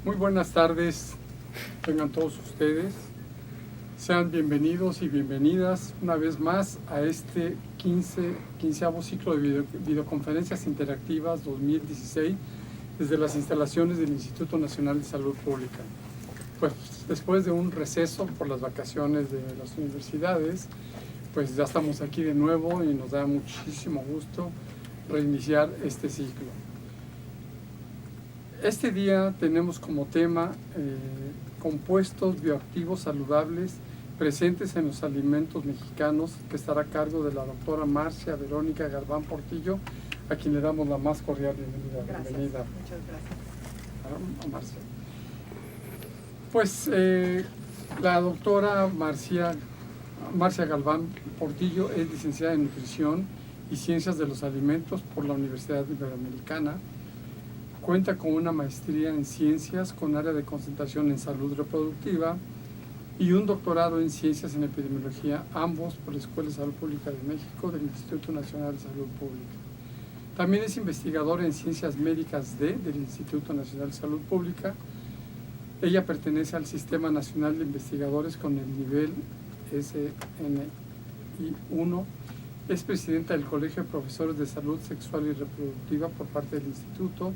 Muy buenas tardes, tengan todos ustedes. Sean bienvenidos y bienvenidas una vez más a este 15º ciclo de videoconferencias interactivas 2016 desde las instalaciones del Instituto Nacional de Salud Pública. Pues después de un receso por las vacaciones de las universidades, pues ya estamos aquí de nuevo y nos da muchísimo gusto reiniciar este ciclo. Este día tenemos como tema compuestos bioactivos saludables presentes en los alimentos mexicanos, que estará a cargo de la doctora Marcia Verónica Galván Portillo, a quien le damos la más cordial bienvenida. Gracias, Bienvenida. muchas gracias. A Marcia. Pues la doctora Marcia Galván Portillo es licenciada en Nutrición y Ciencias de los Alimentos por la Universidad Iberoamericana. Cuenta con una maestría en Ciencias con área de concentración en Salud Reproductiva y un doctorado en Ciencias en Epidemiología, ambos por la Escuela de Salud Pública de México del Instituto Nacional de Salud Pública. También es investigadora en Ciencias Médicas del Instituto Nacional de Salud Pública. Ella pertenece al Sistema Nacional de Investigadores con el nivel SNI1. Es presidenta del Colegio de Profesores de Salud Sexual y Reproductiva por parte del Instituto.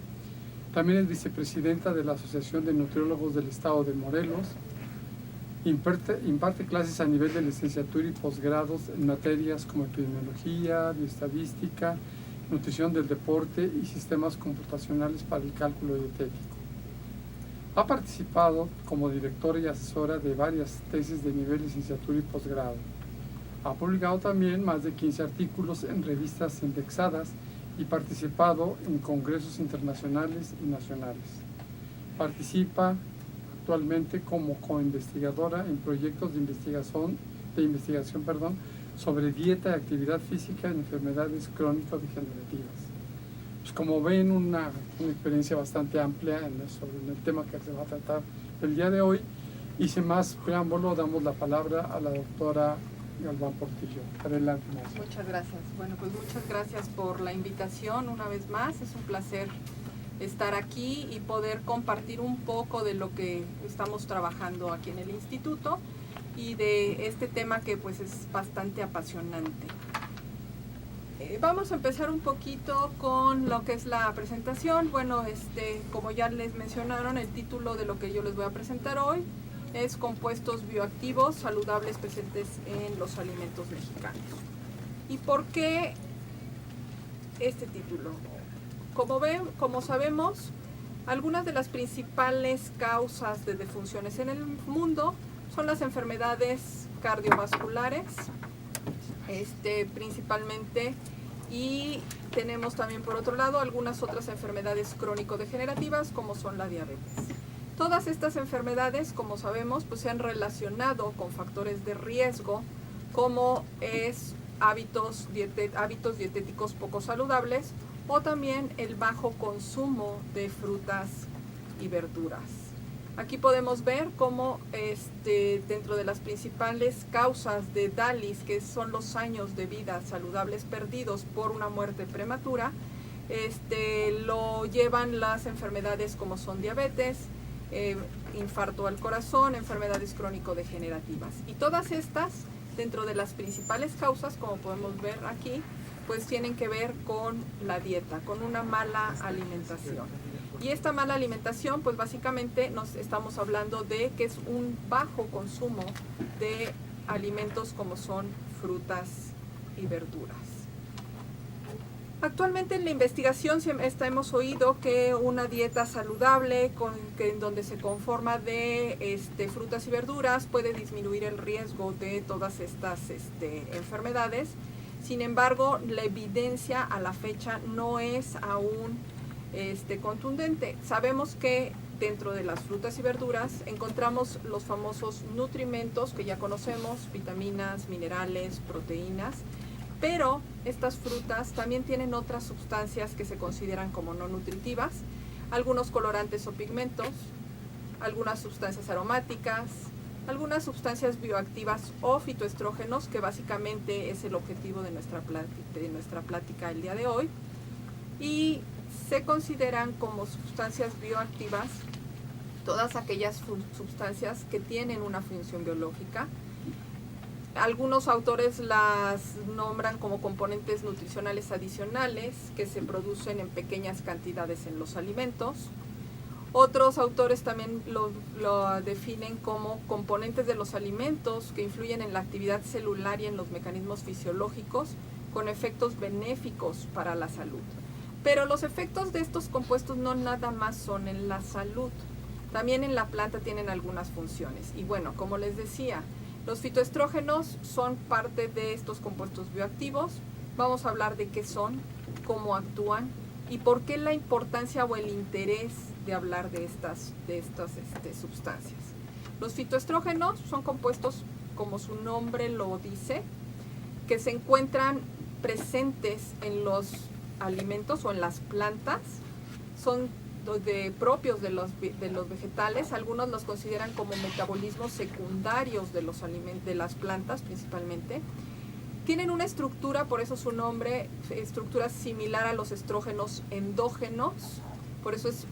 También es vicepresidenta de la Asociación de Nutriólogos del Estado de Morelos. Imparte clases a nivel de licenciatura y posgrados en materias como epidemiología, bioestadística, nutrición del deporte y sistemas computacionales para el cálculo dietético. Ha participado como directora y asesora de varias tesis de nivel licenciatura y posgrado. Ha publicado también más de 15 artículos en revistas indexadas y participado en congresos internacionales y nacionales. Participa actualmente como coinvestigadora en proyectos de investigación sobre dieta y actividad física en enfermedades crónico-degenerativas. Pues como ven, una experiencia bastante amplia sobre el tema que se va a tratar el día de hoy, y sin más preámbulo damos la palabra a la doctora Galván Portillo. Adelante, Marcia. Muchas gracias. Bueno, pues muchas gracias por la invitación una vez más. Es un placer estar aquí y poder compartir un poco de lo que estamos trabajando aquí en el instituto y de este tema que pues es bastante apasionante. Vamos a empezar un poquito con lo que es la presentación. Bueno, como ya les mencionaron, el título de lo que yo les voy a presentar hoy es compuestos bioactivos saludables presentes en los alimentos mexicanos. ¿Y por qué este título? Como sabemos, algunas de las principales causas de defunciones en el mundo son las enfermedades cardiovasculares, principalmente, y tenemos también por otro lado algunas otras enfermedades crónico-degenerativas como son la diabetes. Todas estas enfermedades, como sabemos, pues se han relacionado con factores de riesgo como es hábitos dietéticos poco saludables o también el bajo consumo de frutas y verduras. Aquí podemos ver cómo dentro de las principales causas de DALYs, que son los años de vida saludables perdidos por una muerte prematura, lo llevan las enfermedades como son diabetes, infarto al corazón, enfermedades crónico-degenerativas. Y todas estas, dentro de las principales causas, como podemos ver aquí, pues tienen que ver con la dieta, con una mala alimentación. Y esta mala alimentación, pues básicamente nos estamos hablando de que es un bajo consumo de alimentos como son frutas y verduras. Actualmente en la investigación hemos oído que una dieta saludable en donde se conforma de frutas y verduras puede disminuir el riesgo de todas estas enfermedades. Sin embargo, la evidencia a la fecha no es aún contundente. Sabemos que dentro de las frutas y verduras encontramos los famosos nutrimentos que ya conocemos, vitaminas, minerales, proteínas, pero estas frutas también tienen otras sustancias que se consideran como no nutritivas, algunos colorantes o pigmentos, algunas sustancias aromáticas, algunas sustancias bioactivas o fitoestrógenos, que básicamente es el objetivo de nuestra plática el día de hoy, y se consideran como sustancias bioactivas todas aquellas sustancias que tienen una función biológica. Algunos autores las nombran como componentes nutricionales adicionales que se producen en pequeñas cantidades en los alimentos. Otros autores también lo definen como componentes de los alimentos que influyen en la actividad celular y en los mecanismos fisiológicos con efectos benéficos para la salud. Pero los efectos de estos compuestos no nada más son en la salud, también en la planta tienen algunas funciones. Y bueno, como les decía, los fitoestrógenos son parte de estos compuestos bioactivos. Vamos a hablar de qué son, cómo actúan y por qué la importancia o el interés de hablar de estas sustancias. Los fitoestrógenos son compuestos, como su nombre lo dice, que se encuentran presentes en los alimentos o en las plantas. Son propios de los vegetales. Algunos los consideran como metabolismos secundarios de las plantas principalmente. Tienen una estructura, por eso su nombre, estructura similar a los estrógenos endógenos, por eso es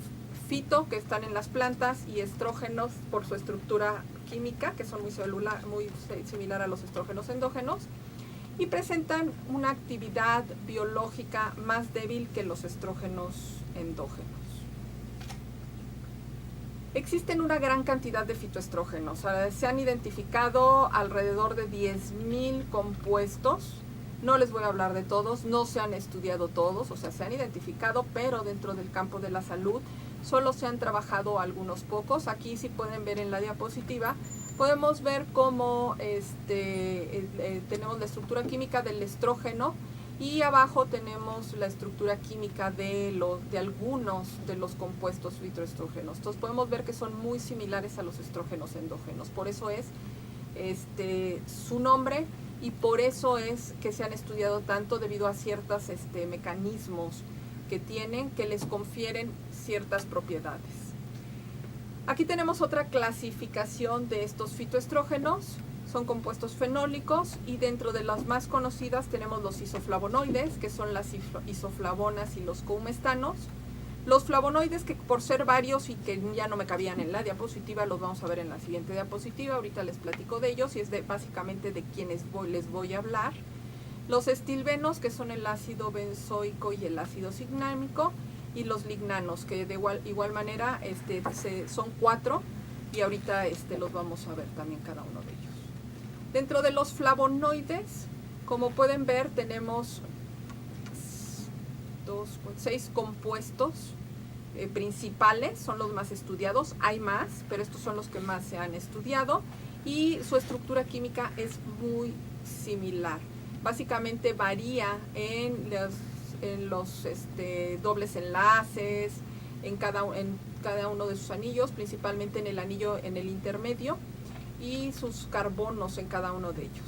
fito, que están en las plantas, y estrógenos por su estructura química, que son muy similar a los estrógenos endógenos, y presentan una actividad biológica más débil que los estrógenos endógenos. Existen una gran cantidad de fitoestrógenos. Se han identificado alrededor de 10,000 compuestos. No les voy a hablar de todos, no se han estudiado todos, o sea, se han identificado, pero dentro del campo de la salud solo se han trabajado algunos pocos. Aquí, si pueden ver en la diapositiva, podemos ver cómo tenemos la estructura química del estrógeno y abajo tenemos la estructura química de algunos de los compuestos fitoestrógenos. Entonces podemos ver que son muy similares a los estrógenos endógenos. Por eso es su nombre y por eso es que se han estudiado tanto, debido a ciertos mecanismos que tienen, que les confieren ciertas propiedades. Aquí tenemos otra clasificación de estos fitoestrógenos. Son compuestos fenólicos y dentro de las más conocidas tenemos los isoflavonoides, que son las isoflavonas y los coumestanos. Los flavonoides, que por ser varios y que ya no me cabían en la diapositiva, los vamos a ver en la siguiente diapositiva. Ahorita les platico de ellos y es básicamente de quienes les voy a hablar. Los estilbenos, que son el ácido benzoico y el ácido signámico, y los lignanos, que de igual manera son 4 y ahorita los vamos a ver también cada uno de ellos. Dentro de los flavonoides, como pueden ver, tenemos 6 compuestos principales, son los más estudiados. Hay más, pero estos son los que más se han estudiado y su estructura química es muy similar. Básicamente varía en los dobles enlaces, en cada uno de sus anillos, principalmente en el anillo en el intermedio, y sus carbonos en cada uno de ellos.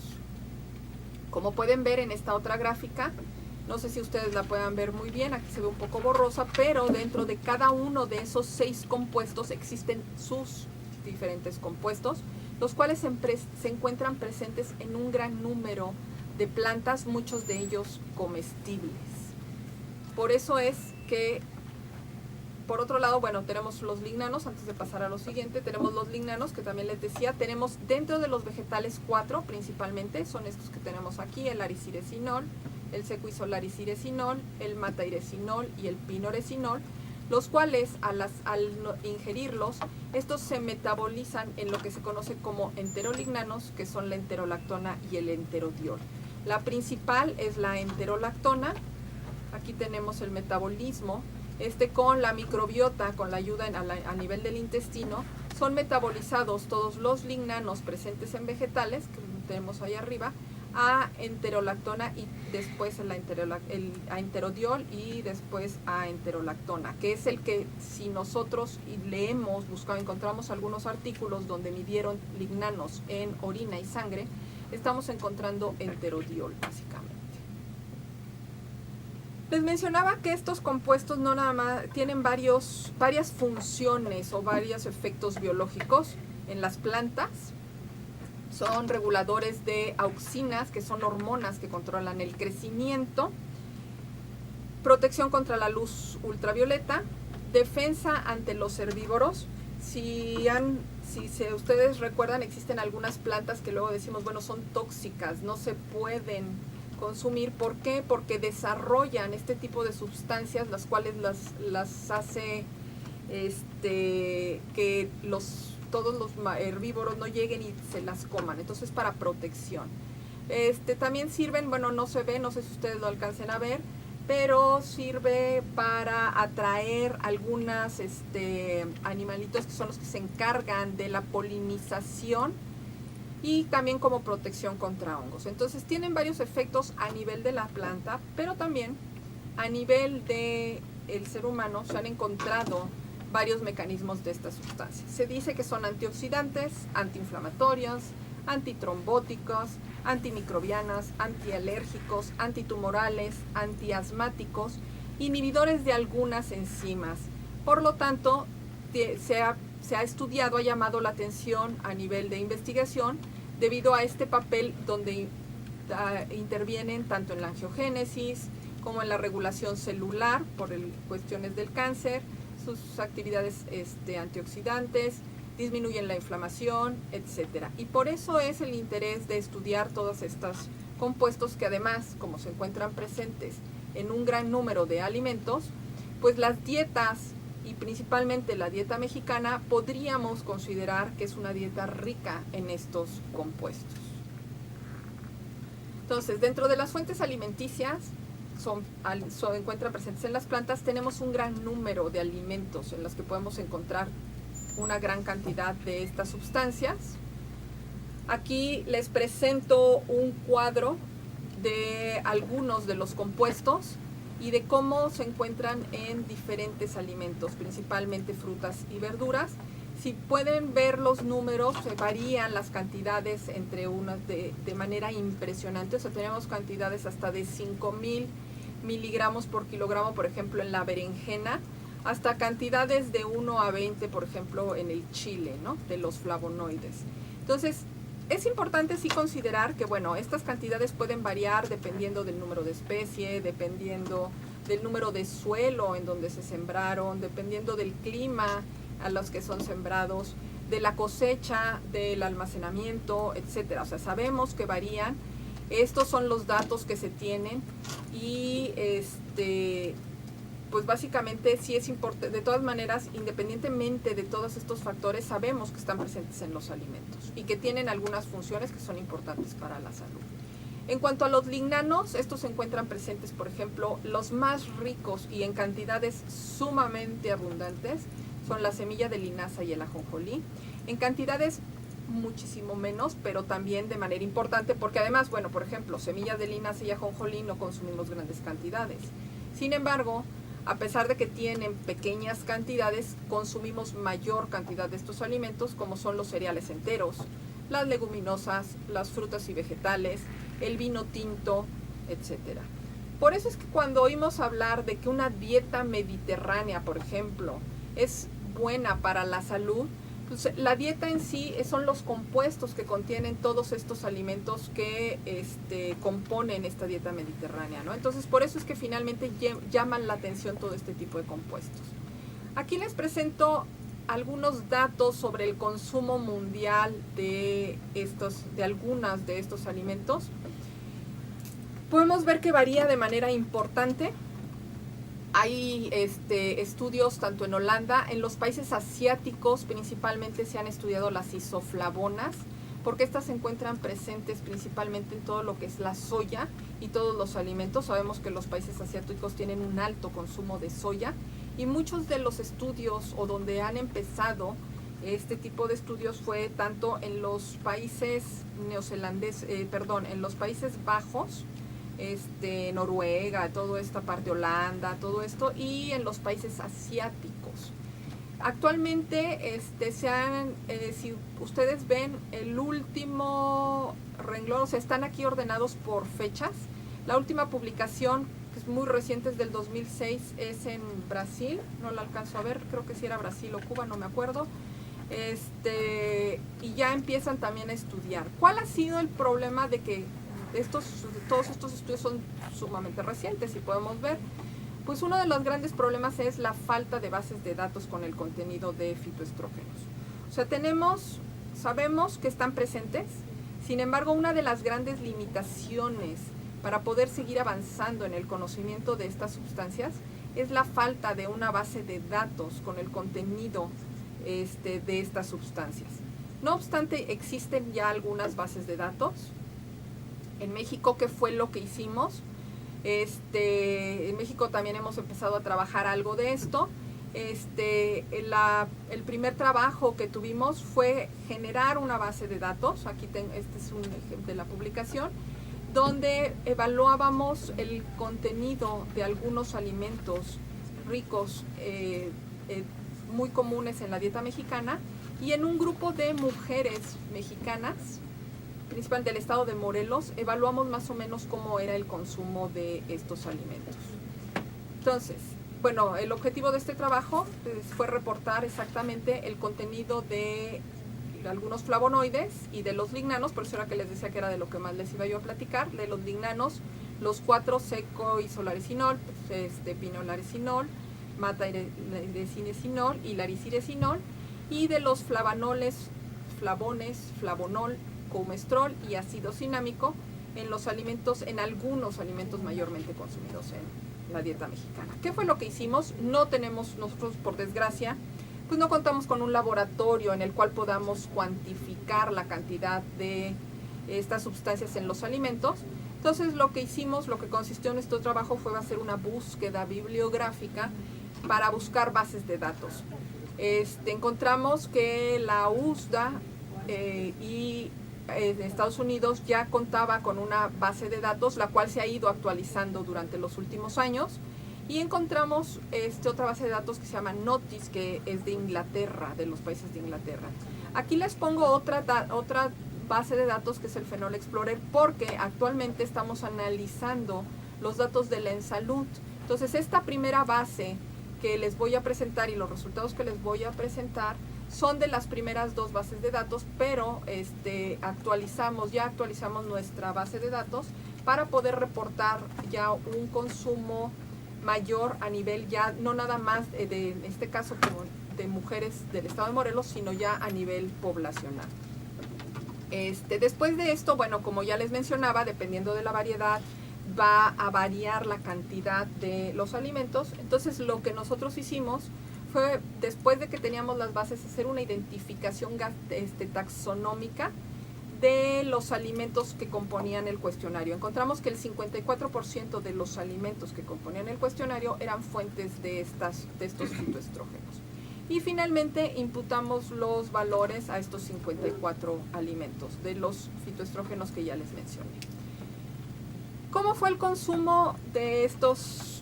Como pueden ver en esta otra gráfica, no sé si ustedes la puedan ver muy bien, aquí se ve un poco borrosa, pero dentro de cada uno de esos 6 compuestos existen sus diferentes compuestos, los cuales se encuentran presentes en un gran número de plantas, muchos de ellos comestibles. Por eso es que, por otro lado, bueno, tenemos los lignanos. Antes de pasar a lo siguiente, tenemos los lignanos, que también les decía, tenemos dentro de los vegetales 4 principalmente, son estos que tenemos aquí: el ariciresinol, el secuisolariciresinol, el matairesinol y el pinoresinol, los cuales al ingerirlos, estos se metabolizan en lo que se conoce como enterolignanos, que son la enterolactona y el enterodiol. La principal es la enterolactona. Aquí tenemos el metabolismo. Con la microbiota, con la ayuda a nivel del intestino, son metabolizados todos los lignanos presentes en vegetales, que tenemos ahí arriba, a enterolactona y después a enterodiol y después a enterolactona, que es el que, si nosotros leemos, encontramos algunos artículos donde midieron lignanos en orina y sangre, estamos encontrando enterodiol básicamente. Les mencionaba que estos compuestos no nada más tienen varias funciones o varios efectos biológicos en las plantas. Son reguladores de auxinas, que son hormonas que controlan el crecimiento, protección contra la luz ultravioleta, defensa ante los herbívoros. ustedes recuerdan, existen algunas plantas que luego decimos, bueno, son tóxicas, no se pueden consumir. ¿Por qué? Porque desarrollan este tipo de sustancias, las cuales las hace que todos los herbívoros no lleguen y se las coman. Entonces, para protección. También sirven, bueno, no se ve, no sé si ustedes lo alcancen a ver, pero sirve para atraer algunas animalitos que son los que se encargan de la polinización y también como protección contra hongos. Entonces tienen varios efectos a nivel de la planta, pero también a nivel del ser humano se han encontrado varios mecanismos de estas sustancias. Se dice que son antioxidantes, antiinflamatorios, antitrombóticos, antimicrobianas, antialérgicos, antitumorales, antiasmáticos, inhibidores de algunas enzimas. Por lo tanto, se ha estudiado, ha llamado la atención a nivel de investigación debido a este papel donde intervienen tanto en la angiogénesis como en la regulación celular por cuestiones del cáncer, sus actividades antioxidantes, disminuyen la inflamación, etc. Y por eso es el interés de estudiar todos estos compuestos que además, como se encuentran presentes en un gran número de alimentos, pues las dietas y principalmente la dieta mexicana podríamos considerar que es una dieta rica en estos compuestos. Entonces, dentro de las fuentes alimenticias se encuentran presentes en las plantas, tenemos un gran número de alimentos en los que podemos encontrar una gran cantidad de estas sustancias. Aquí les presento un cuadro de algunos de los compuestos y de cómo se encuentran en diferentes alimentos, principalmente frutas y verduras. Si pueden ver los números, varían las cantidades entre unas de manera impresionante. O sea, tenemos cantidades hasta de 5,000 miligramos por kilogramo, por ejemplo, en la berenjena, hasta cantidades de 1 a 20, por ejemplo, en el chile, ¿no? De los flavonoides. Entonces, es importante sí considerar que, bueno, estas cantidades pueden variar dependiendo del número de especie, dependiendo del número de suelo en donde se sembraron, dependiendo del clima a los que son sembrados, de la cosecha, del almacenamiento, etcétera. O sea, sabemos que varían. Estos son los datos que se tienen y pues básicamente sí es importante. De todas maneras, independientemente de todos estos factores, sabemos que están presentes en los alimentos y que tienen algunas funciones que son importantes para la salud. En cuanto a los lignanos, estos se encuentran presentes, por ejemplo, los más ricos y en cantidades sumamente abundantes son la semilla de linaza y el ajonjolí, en cantidades muchísimo menos, pero también de manera importante, porque además, bueno, por ejemplo, semillas de linaza y ajonjolí no consumimos grandes cantidades. Sin embargo, a pesar de que tienen pequeñas cantidades, consumimos mayor cantidad de estos alimentos, como son los cereales enteros, las leguminosas, las frutas y vegetales, el vino tinto, etc. Por eso es que cuando oímos hablar de que una dieta mediterránea, por ejemplo, es buena para la salud, pues la dieta en sí son los compuestos que contienen todos estos alimentos que componen esta dieta mediterránea, ¿no? Entonces, por eso es que finalmente llaman la atención todo este tipo de compuestos. Aquí les presento algunos datos sobre el consumo mundial de algunos de estos alimentos. Podemos ver que varía de manera importante. Hay estudios tanto en Holanda, en los países asiáticos principalmente se han estudiado las isoflavonas, porque estas se encuentran presentes principalmente en todo lo que es la soya y todos los alimentos. Sabemos que los países asiáticos tienen un alto consumo de soya y muchos de los estudios o donde han empezado este tipo de estudios fue tanto en los países en los Países Bajos, Noruega, toda esta parte, Holanda, todo esto, y en los países asiáticos. Actualmente si ustedes ven el último renglón, o sea, están aquí ordenados por fechas. La última publicación, que es muy reciente, es del 2006, es en Brasil, no la alcanzo a ver, creo que sí era Brasil o Cuba, no me acuerdo. Y ya empiezan también a estudiar. ¿Cuál ha sido el problema de que todos estos estudios son sumamente recientes? Y podemos ver, Pues uno de los grandes problemas es la falta de bases de datos con el contenido de fitoestrógenos. O sea, sabemos que están presentes, sin embargo, una de las grandes limitaciones para poder seguir avanzando en el conocimiento de estas sustancias es la falta de una base de datos con el contenido de estas sustancias. No obstante, existen ya algunas bases de datos. En México, ¿qué fue lo que hicimos? En México también hemos empezado a trabajar algo de esto. El primer trabajo que tuvimos fue generar una base de datos. Aquí este es un ejemplo de la publicación, donde evaluábamos el contenido de algunos alimentos ricos, muy comunes en la dieta mexicana, y en un grupo de mujeres mexicanas, principalmente del estado de Morelos, evaluamos más o menos cómo era el consumo de estos alimentos. Entonces, bueno, el objetivo de este trabajo fue reportar exactamente el contenido de algunos flavonoides y de los lignanos, por eso era que les decía que era de lo que más les iba yo a platicar, de los lignanos, los 4 secoisolaricinol, pinolaricinol, matairesinol y lariciresinol, y de los flavones, flavonol, coumestrol y ácido cinámico en los alimentos, en algunos alimentos mayormente consumidos en la dieta mexicana. ¿Qué fue lo que hicimos? No tenemos, nosotros por desgracia, pues no contamos con un laboratorio en el cual podamos cuantificar la cantidad de estas sustancias en los alimentos. Entonces lo que hicimos, lo que consistió en nuestro trabajo fue hacer una búsqueda bibliográfica para buscar bases de datos. Encontramos que la USDA de Estados Unidos ya contaba con una base de datos, la cual se ha ido actualizando durante los últimos años, y encontramos otra base de datos que se llama Notis, que es de Inglaterra, de los países de Inglaterra. Aquí les pongo otra base de datos, que es el Phenol Explorer, porque actualmente estamos analizando los datos de la EnSalud. Entonces, esta primera base que les voy a presentar y los resultados que les voy a presentar son de las primeras 2 bases de datos, pero ya actualizamos nuestra base de datos para poder reportar ya un consumo mayor a nivel ya, no nada más en este caso como de mujeres del estado de Morelos, sino ya a nivel poblacional. Después de esto, bueno, como ya les mencionaba, dependiendo de la variedad, va a variar la cantidad de los alimentos. Entonces, lo que nosotros hicimos fue, después de que teníamos las bases, hacer una identificación taxonómica de los alimentos que componían el cuestionario. Encontramos que el 54% de los alimentos que componían el cuestionario eran fuentes de estos fitoestrógenos. Y finalmente imputamos los valores a estos 54 alimentos de los fitoestrógenos que ya les mencioné. ¿Cómo fue el consumo de estos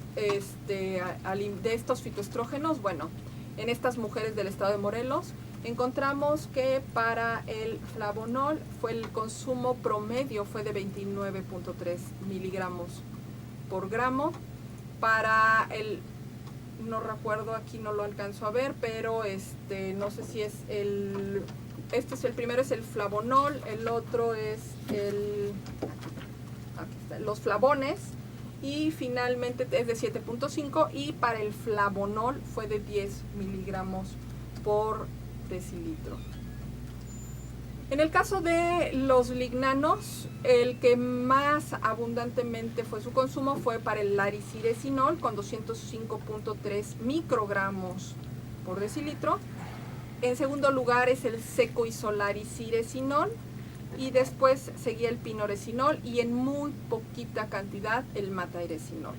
fitoestrógenos? Bueno, en estas mujeres del estado de Morelos encontramos que para el flavonol el consumo promedio fue de 29.3 miligramos por gramo. Para el, no recuerdo, aquí no lo alcanzo a ver, pero no sé si es este es el primero, es el flavonol, el otro es aquí está, los flavones, y finalmente es de 7.5, y para el flavonol fue de 10 miligramos por decilitro. En el caso de los lignanos, el que más abundantemente fue su consumo fue para el lariciresinol, con 205.3 microgramos por decilitro. En segundo lugar es el secoisolariciresinol, y después seguía el pinoresinol, y en muy poquita cantidad el matairesinol.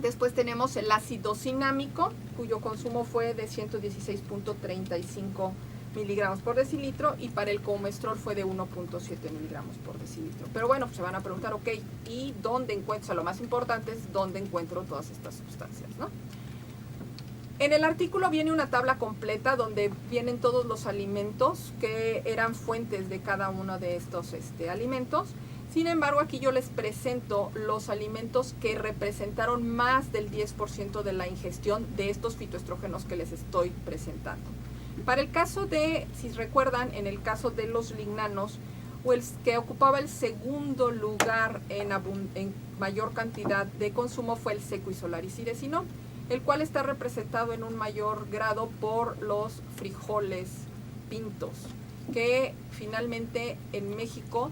Después tenemos el ácido cinámico, cuyo consumo fue de 116.35 miligramos por decilitro, y para el coumestrol fue de 1.7 miligramos por decilitro. Pero bueno, pues se van a preguntar, ok, ¿y dónde encuentro? O sea, lo más importante es dónde encuentro todas estas sustancias, ¿no? En el artículo viene una tabla completa donde vienen todos los alimentos que eran fuentes de cada uno de estos alimentos. Sin embargo, aquí yo les presento los alimentos que representaron más del 10% de la ingestión de estos fitoestrógenos que les estoy presentando. Para el caso de, si recuerdan, en el caso de los lignanos, o el que ocupaba el segundo lugar en mayor cantidad de consumo fue el seco-isolariciresinol, el cual está representado en un mayor grado por los frijoles pintos, que finalmente en México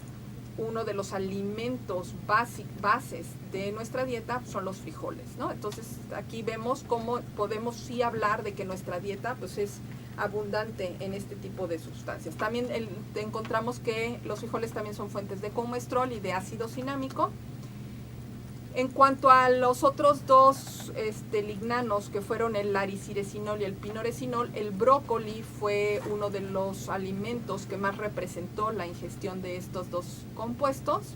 uno de los alimentos bases de nuestra dieta son los frijoles, ¿no? Entonces aquí vemos cómo podemos sí hablar de que nuestra dieta pues es abundante en este tipo de sustancias. También encontramos que los frijoles también son fuentes de colesterol y de ácido cinámico. En cuanto a los otros dos lignanos, que fueron el lariciresinol y el pinoresinol, el brócoli fue uno de los alimentos que más representó la ingestión de estos dos compuestos.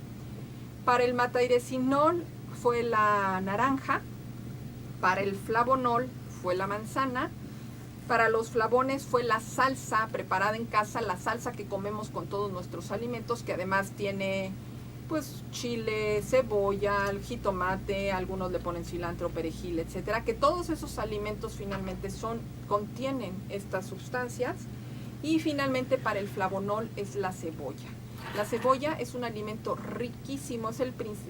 Para el matairesinol fue la naranja, para el flavonol fue la manzana, para los flavones fue la salsa preparada en casa, la salsa que comemos con todos nuestros alimentos, que además tiene pues chile, cebolla, el jitomate, algunos le ponen cilantro, perejil, etcétera, que todos esos alimentos finalmente contienen estas sustancias. Y finalmente para el flavonol es la cebolla. La cebolla es un alimento riquísimo, es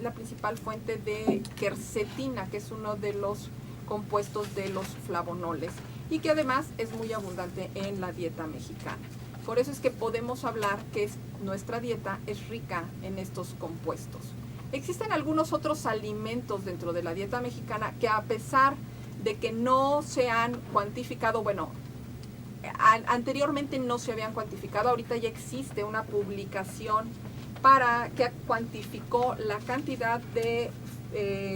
la principal fuente de quercetina, que es uno de los compuestos de los flavonoles y que además es muy abundante en la dieta mexicana. Por eso es que podemos hablar que nuestra dieta es rica en estos compuestos. Existen algunos otros alimentos dentro de la dieta mexicana que, a pesar de que no se han cuantificado, bueno, anteriormente no se habían cuantificado, ahorita ya existe una publicación que cuantificó la cantidad de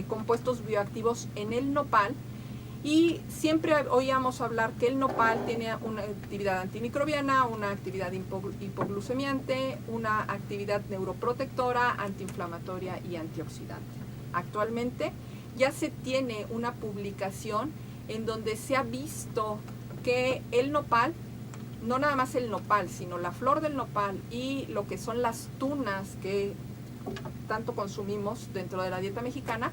compuestos bioactivos en el nopal. Y siempre oíamos hablar que el nopal tiene una actividad antimicrobiana, una actividad hipoglucemiante, una actividad neuroprotectora, antiinflamatoria y antioxidante. Actualmente ya se tiene una publicación en donde se ha visto que el nopal, no nada más el nopal, sino la flor del nopal y lo que son las tunas que tanto consumimos dentro de la dieta mexicana,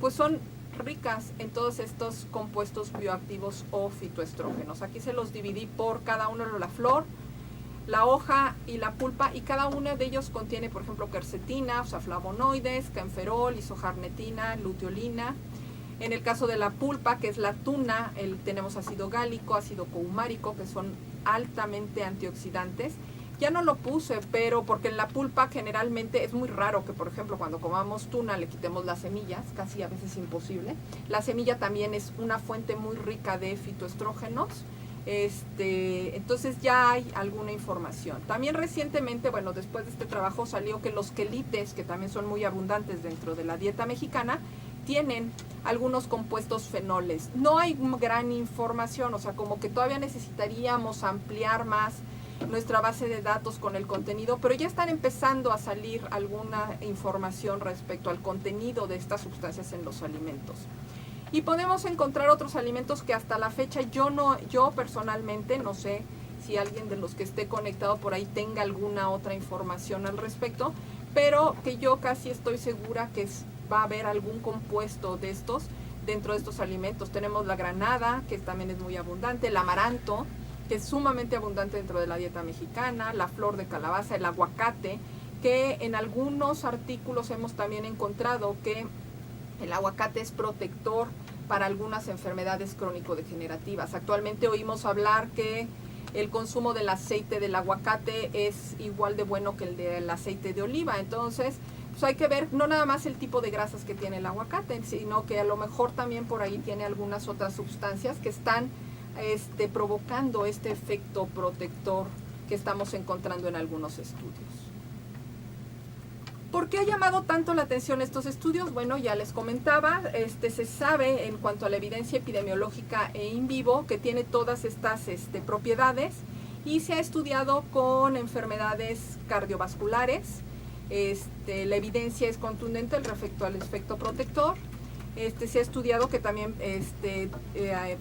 pues son ricas en todos estos compuestos bioactivos o fitoestrógenos. Aquí se los dividí por cada uno de la flor, la hoja y la pulpa, y cada uno de ellos contiene, por ejemplo, quercetina, o sea, flavonoides, canferol, isojarnetina, luteolina. En el caso de la pulpa, que es la tuna, tenemos ácido gálico, ácido coumárico, que son altamente antioxidantes. Ya no lo puse, pero porque en la pulpa generalmente es muy raro que, por ejemplo, cuando comamos tuna le quitemos las semillas, casi a veces imposible. La semilla también es una fuente muy rica de fitoestrógenos. Entonces ya hay alguna información. También recientemente, bueno, después de este trabajo salió que los quelites, que también son muy abundantes dentro de la dieta mexicana, tienen algunos compuestos fenoles. No hay gran información, o sea, como que todavía necesitaríamos ampliar más nuestra base de datos con el contenido, pero ya están empezando a salir alguna información respecto al contenido de estas sustancias en los alimentos. Y podemos encontrar otros alimentos que hasta la fecha yo personalmente no sé si alguien de los que esté conectado por ahí tenga alguna otra información al respecto, pero que yo casi estoy segura que va a haber algún compuesto de estos dentro de estos alimentos. Tenemos la granada, que también es muy abundante, el amaranto, que es sumamente abundante dentro de la dieta mexicana, la flor de calabaza, el aguacate, que en algunos artículos hemos también encontrado que el aguacate es protector para algunas enfermedades crónico-degenerativas. Actualmente oímos hablar que el consumo del aceite del aguacate es igual de bueno que el del aceite de oliva. Entonces, pues hay que ver no nada más el tipo de grasas que tiene el aguacate, sino que a lo mejor también por ahí tiene algunas otras sustancias que están provocando este efecto protector que estamos encontrando en algunos estudios. ¿Por qué ha llamado tanto la atención estos estudios? Bueno, ya les comentaba, se sabe en cuanto a la evidencia epidemiológica e in vivo que tiene todas estas propiedades, y se ha estudiado con enfermedades cardiovasculares. La evidencia es contundente respecto al efecto protector. Se ha estudiado que también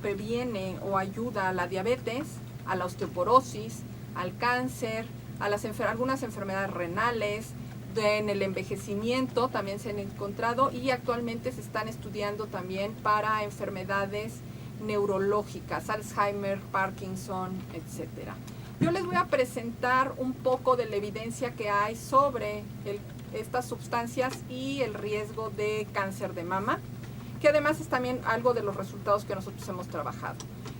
previene o ayuda a la diabetes, a la osteoporosis, al cáncer, a algunas enfermedades renales, en el envejecimiento también se han encontrado, y actualmente se están estudiando también para enfermedades neurológicas, Alzheimer, Parkinson, etcétera. Yo les voy a presentar un poco de la evidencia que hay sobre estas sustancias y el riesgo de cáncer de mama, que además es también algo de los resultados que nosotros hemos trabajado.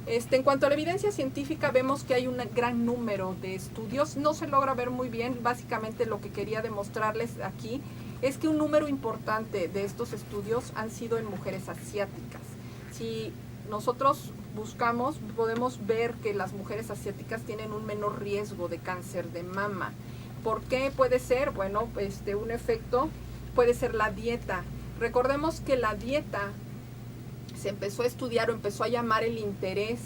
En cuanto a la evidencia científica, vemos que hay un gran número de estudios. No se logra ver muy bien. Básicamente lo que quería demostrarles aquí es que un número importante de estos estudios han sido en mujeres asiáticas. Si nosotros buscamos, podemos ver que las mujeres asiáticas tienen un menor riesgo de cáncer de mama. ¿Por qué puede ser? Bueno, un efecto puede ser la dieta. Recordemos que la dieta se empezó a estudiar o empezó a llamar el interés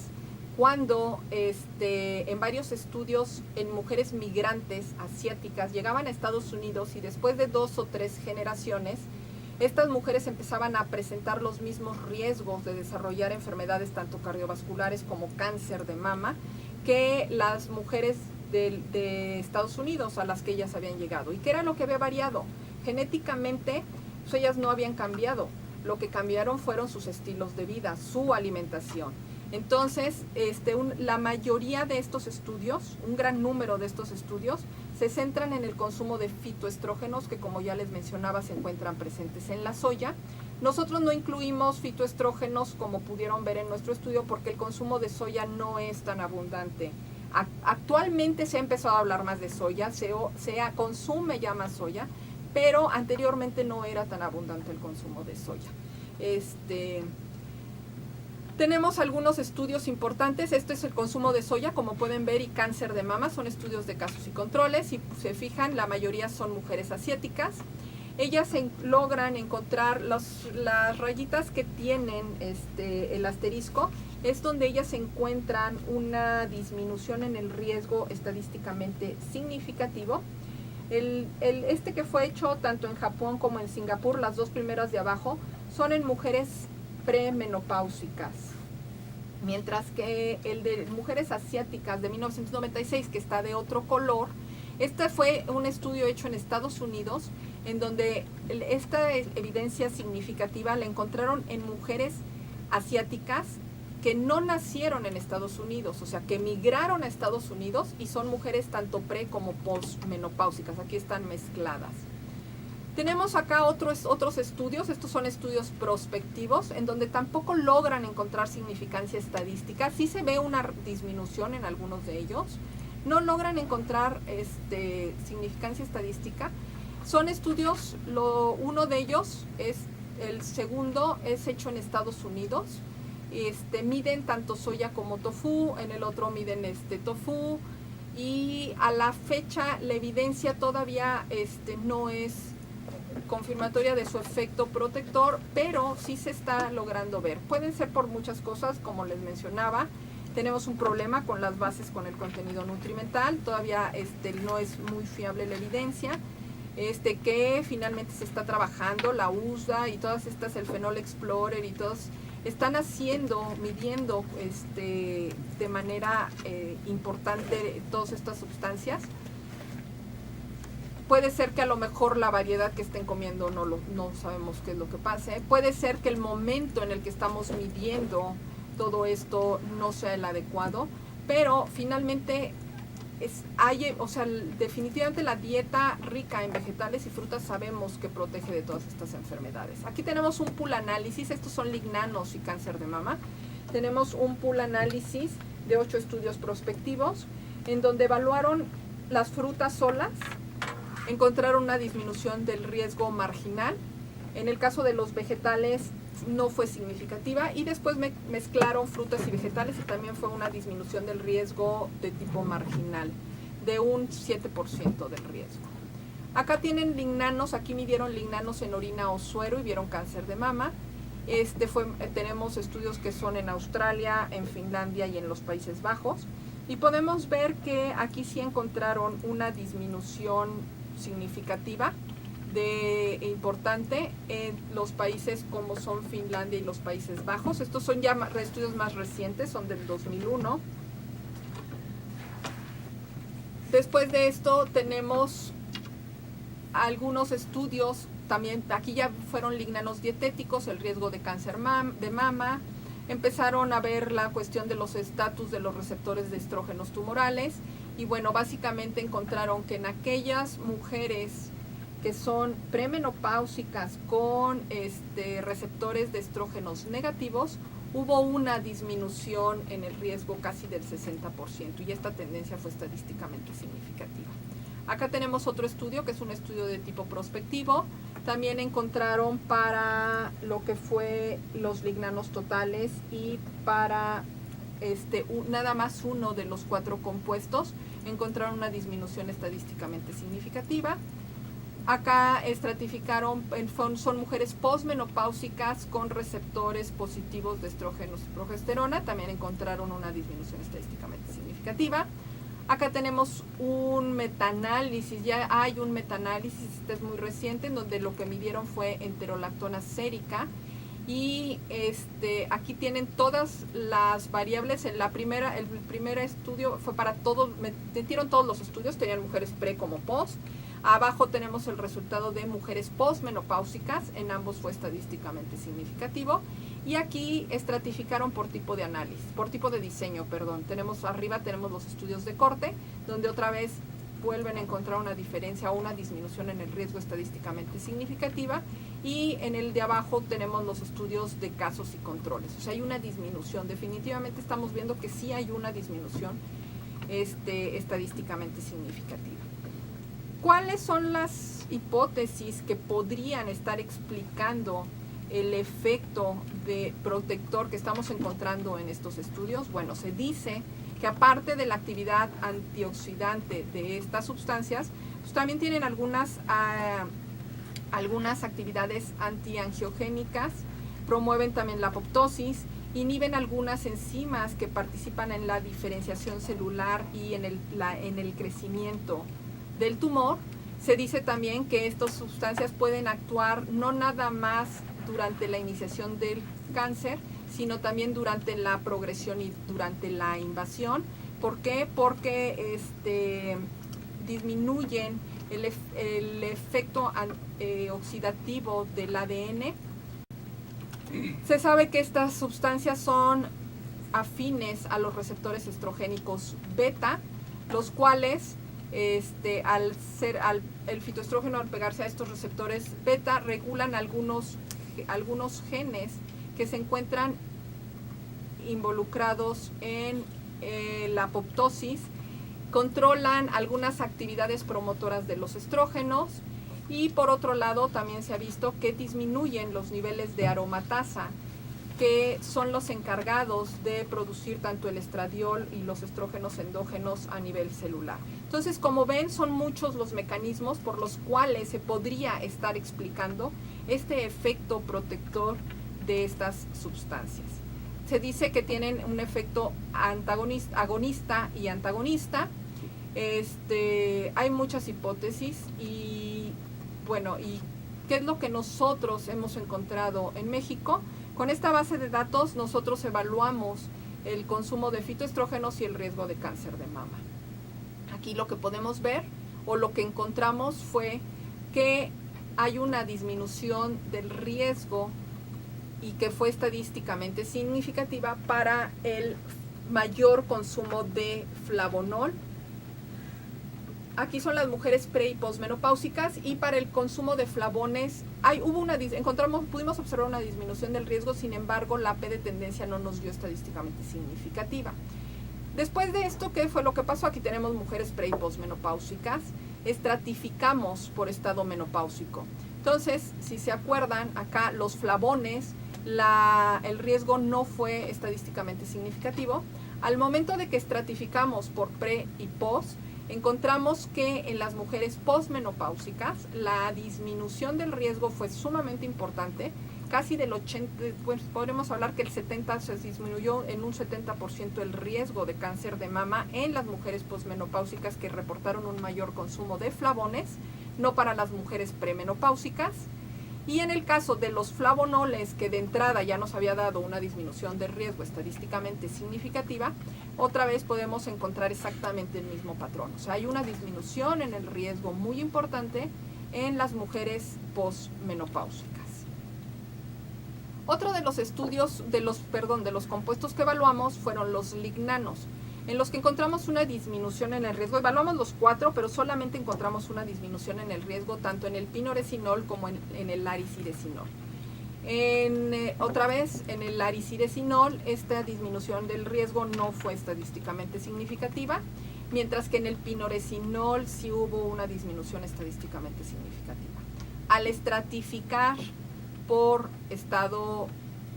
cuando en varios estudios en mujeres migrantes asiáticas llegaban a Estados Unidos y después de 2 o 3 generaciones, estas mujeres empezaban a presentar los mismos riesgos de desarrollar enfermedades tanto cardiovasculares como cáncer de mama que las mujeres de Estados Unidos a las que ellas habían llegado. ¿Y qué era lo que había variado? Genéticamente, pues ellas no habían cambiado. Lo que cambiaron fueron sus estilos de vida, su alimentación. Entonces, la mayoría de estos estudios, un gran número de estos estudios, se centran en el consumo de fitoestrógenos que, como ya les mencionaba, se encuentran presentes en la soya. Nosotros no incluimos fitoestrógenos, como pudieron ver en nuestro estudio, porque el consumo de soya no es tan abundante. Actualmente se ha empezado a hablar más de soya, se consume ya más soya, pero anteriormente no era tan abundante el consumo de soya. Tenemos algunos estudios importantes. Este es el consumo de soya, como pueden ver, y cáncer de mama. Son estudios de casos y controles. Si se fijan, la mayoría son mujeres asiáticas. Ellas logran encontrar las rayitas que tienen el asterisco. Es donde ellas encuentran una disminución en el riesgo estadísticamente significativo. Que fue hecho tanto en Japón como en Singapur, las 2 primeras de abajo, son en mujeres premenopáusicas, mientras que el de mujeres asiáticas de 1996, que está de otro color, este fue un estudio hecho en Estados Unidos, en donde esta evidencia significativa la encontraron en mujeres asiáticas que no nacieron en Estados Unidos, o sea, que migraron a Estados Unidos y son mujeres tanto pre como postmenopáusicas. Aquí están mezcladas. Tenemos acá otros estudios. Estos son estudios prospectivos, en donde tampoco logran encontrar significancia estadística. Sí se ve una disminución en algunos de ellos. No logran encontrar significancia estadística. Son estudios, uno de ellos el segundo es hecho en Estados Unidos. Miden tanto soya como tofu, en el otro miden tofu, y a la fecha la evidencia todavía no es confirmatoria de su efecto protector, pero sí se está logrando ver. Pueden ser por muchas cosas, como les mencionaba. Tenemos un problema con las bases con el contenido nutrimental, todavía no es muy fiable la evidencia. Que finalmente se está trabajando, la USDA y todas estas, el Phenol Explorer y todos, están midiendo de manera importante todas estas sustancias. Puede ser que a lo mejor la variedad que estén comiendo no sabemos qué es lo que pase. Puede ser que el momento en el que estamos midiendo todo esto no sea el adecuado, pero finalmente definitivamente la dieta rica en vegetales y frutas sabemos que protege de todas estas enfermedades. Aquí tenemos un pool análisis. Estos son lignanos y cáncer de mama. Tenemos un pool análisis de 8 estudios prospectivos, en donde evaluaron las frutas solas, encontraron una disminución del riesgo marginal. En el caso de los vegetales no fue significativa, y después mezclaron frutas y vegetales y también fue una disminución del riesgo de tipo marginal, de un 7% del riesgo. Acá tienen lignanos. Aquí midieron lignanos en orina o suero y vieron cáncer de mama. Tenemos estudios que son en Australia, en Finlandia y en los Países Bajos, y podemos ver que aquí sí encontraron una disminución significativa importante en los países como son Finlandia y los Países Bajos. Estos son ya estudios más recientes, son del 2001. Después de esto tenemos algunos estudios, también aquí ya fueron lignanos dietéticos, el riesgo de cáncer de mama. Empezaron a ver la cuestión de los estatus de los receptores de estrógenos tumorales, y bueno, básicamente encontraron que en aquellas mujeres que son premenopáusicas con receptores de estrógenos negativos, hubo una disminución en el riesgo casi del 60% y esta tendencia fue estadísticamente significativa. Acá tenemos otro estudio que es un estudio de tipo prospectivo. También encontraron para lo que fue los lignanos totales y para nada más uno de los 4 compuestos encontraron una disminución estadísticamente significativa. Acá estratificaron, son mujeres posmenopáusicas con receptores positivos de estrógenos y progesterona, también encontraron una disminución estadísticamente significativa. Acá tenemos un metaanálisis, ya hay un metaanálisis, este es muy reciente, en donde lo que midieron fue enterolactona sérica y aquí tienen todas las variables. El primer estudio fue para todos, metieron todos los estudios, tenían mujeres pre como post. Abajo tenemos el resultado de mujeres posmenopáusicas, en ambos fue estadísticamente significativo. Y aquí estratificaron por tipo de análisis, por tipo de diseño, perdón. Arriba tenemos los estudios de corte, donde otra vez vuelven a encontrar una diferencia o una disminución en el riesgo estadísticamente significativa. Y en el de abajo tenemos los estudios de casos y controles. O sea, hay una disminución. Definitivamente estamos viendo que sí hay una disminución estadísticamente significativa. ¿Cuáles son las hipótesis que podrían estar explicando el efecto de protector que estamos encontrando en estos estudios? Bueno, se dice que aparte de la actividad antioxidante de estas sustancias, pues también tienen algunas actividades antiangiogénicas, promueven también la apoptosis, inhiben algunas enzimas que participan en la diferenciación celular y en el crecimiento del tumor. Se dice también que estas sustancias pueden actuar no nada más durante la iniciación del cáncer, sino también durante la progresión y durante la invasión. ¿Por qué? Porque disminuyen el efecto oxidativo del ADN. Se sabe que estas sustancias son afines a los receptores estrogénicos beta, los cuales el fitoestrógeno, al pegarse a estos receptores beta, regulan algunos genes que se encuentran involucrados en la apoptosis, controlan algunas actividades promotoras de los estrógenos y por otro lado también se ha visto que disminuyen los niveles de aromatasa, que son los encargados de producir tanto el estradiol y los estrógenos endógenos a nivel celular. Entonces, como ven, son muchos los mecanismos por los cuales se podría estar explicando este efecto protector de estas sustancias. Se dice que tienen un efecto agonista y antagonista. Hay muchas hipótesis y bueno, ¿y qué es lo que nosotros hemos encontrado en México? Con esta base de datos nosotros evaluamos el consumo de fitoestrógenos y el riesgo de cáncer de mama. Aquí lo que podemos ver o lo que encontramos fue que hay una disminución del riesgo y que fue estadísticamente significativa para el mayor consumo de flavonol. Aquí son las mujeres pre y posmenopáusicas y para el consumo de flavones pudimos observar una disminución del riesgo, sin embargo la P de tendencia no nos dio estadísticamente significativa. Después de esto, ¿qué fue lo que pasó? Aquí tenemos mujeres pre y posmenopáusicas, estratificamos por estado menopáusico. Entonces, si se acuerdan, acá los flavones, el riesgo no fue estadísticamente significativo. Al momento de que estratificamos por pre y post, encontramos que en las mujeres posmenopáusicas la disminución del riesgo fue sumamente importante, casi del 80%, pues podremos hablar que el 70% se disminuyó en un 70% el riesgo de cáncer de mama en las mujeres posmenopáusicas que reportaron un mayor consumo de flavones, no para las mujeres premenopáusicas. Y en el caso de los flavonoles, que de entrada ya nos había dado una disminución de riesgo estadísticamente significativa, otra vez podemos encontrar exactamente el mismo patrón. O sea, hay una disminución en el riesgo muy importante en las mujeres posmenopáusicas. Otro de los estudios, de los compuestos que evaluamos fueron los lignanos. en los que encontramos una disminución en el riesgo. Evaluamos los 4, pero solamente encontramos una disminución en el riesgo tanto en el pinoresinol como en el lariciresinol. Otra vez, en el lariciresinol, esta disminución del riesgo no fue estadísticamente significativa, mientras que en el pinoresinol sí hubo una disminución estadísticamente significativa. Al estratificar por